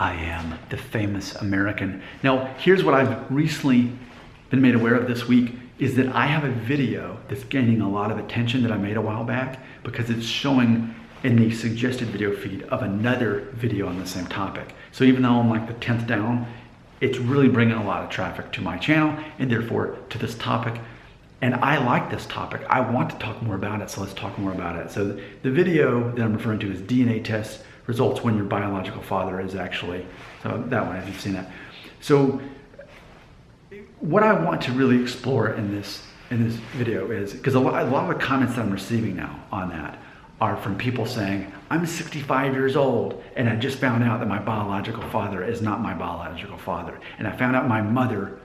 I am the famous American. Now, here's what I've recently been made aware of this week is that I have a video that's gaining a lot of attention that I made a while back because it's showing in the suggested video feed of another video on the same topic. So even though I'm like the 10th down, it's really bringing a lot of traffic to my channel and therefore to this topic. And I like this topic. I want to talk more about it, so let's talk more about it. So the video that I'm referring to is DNA test results when your biological father is actually, so that one, if you've seen that. So what I want to really explore in this video is, because a lot of the comments that I'm receiving now on that are from people saying, I'm 65 years old and I just found out that my biological father is not my biological father. And I found out my mother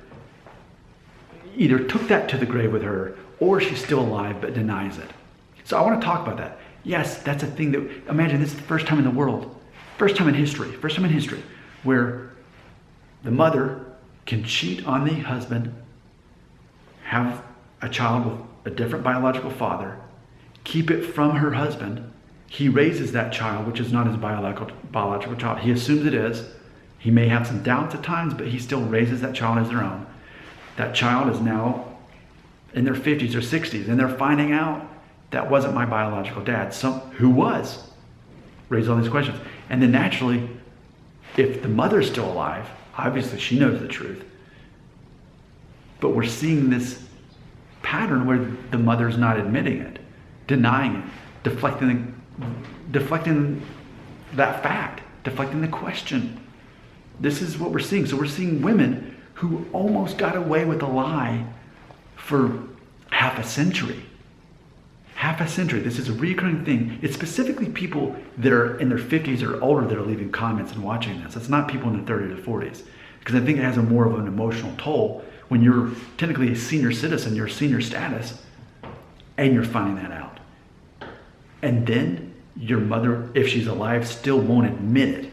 either took that to the grave with her or she's still alive but denies it. So I want to talk about that. Yes, that's a thing that, imagine this is the first time in the world, first time in history where the mother can cheat on the husband, have a child with a different biological father, keep it from her husband. He raises that child, which is not his biological child. He assumes it is. He may have some doubts at times, but he still raises that child as their own. That child is now in their 50s or 60s, and they're finding out that wasn't my biological dad. Who was? Raise all these questions. And then naturally, if the mother's still alive, obviously she knows the truth. But we're seeing this pattern where the mother's not admitting it, denying it, deflecting that fact, deflecting the question. This is what we're seeing. So we're seeing women who almost got away with a lie for half a century. Half a century. This is a recurring thing. It's specifically people that are in their 50s or older that are leaving comments and watching this. It's not people in their 30s or 40s. Because I think it has a more of an emotional toll when you're technically a senior citizen, you're senior status, and you're finding that out. And then your mother, if she's alive, still won't admit it.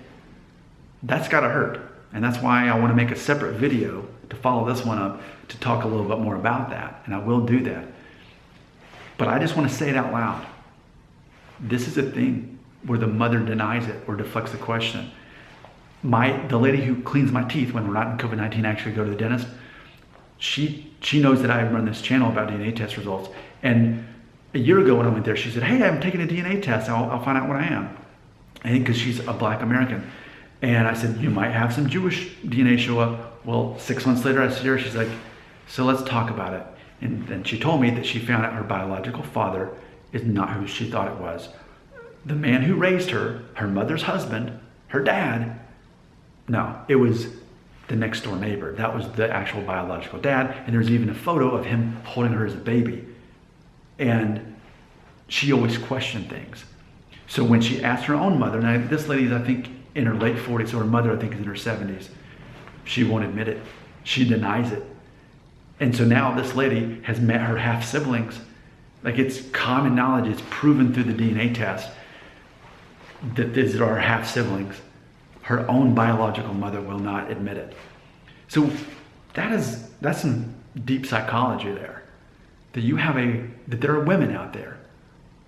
That's gotta hurt. And that's why I want to make a separate video to follow this one up to talk a little bit more about that. And I will do that. But I just want to say it out loud. This is a thing where the mother denies it or deflects the question. The lady who cleans my teeth when we're not in COVID-19, I actually go to the dentist, she knows that I run this channel about DNA test results. And a year ago when I went there, she said, hey, I'm taking a DNA test. I'll find out what I am. I think because she's a Black American. And I said, you might have some Jewish DNA show up. Well, 6 months later, I see her, she's like, so let's talk about it. And then she told me that she found out her biological father is not who she thought it was. The man who raised her, her mother's husband, her dad, no, it was the next door neighbor. That was the actual biological dad. And there's even a photo of him holding her as a baby. And she always questioned things. So when she asked her own mother, now this lady's, I think, in her late 40s, so her mother, I think, is in her 70s. She won't admit it. She denies it. And so now this lady has met her half siblings. Like, it's common knowledge, it's proven through the DNA test that these are half siblings. Her own biological mother will not admit it. So that's some deep psychology there. That there are women out there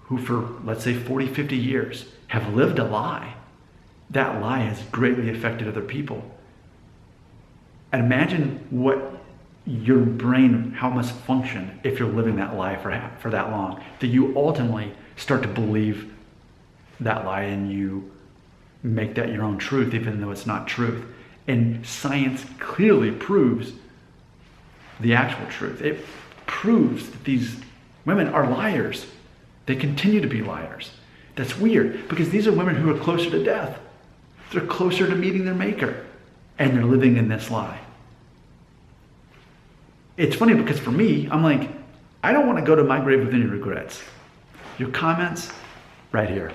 who for, let's say, 40, 50 years have lived a lie. That lie has greatly affected other people. And imagine what your brain, how it must function if you're living that lie for that long, that you ultimately start to believe that lie and you make that your own truth, even though it's not truth. And science clearly proves the actual truth. It proves that these women are liars. They continue to be liars. That's weird, because these are women who are closer to death. They're closer to meeting their maker, and they're living in this lie. It's funny because for me, I'm like, I don't want to go to my grave with any regrets. Your comments, right here.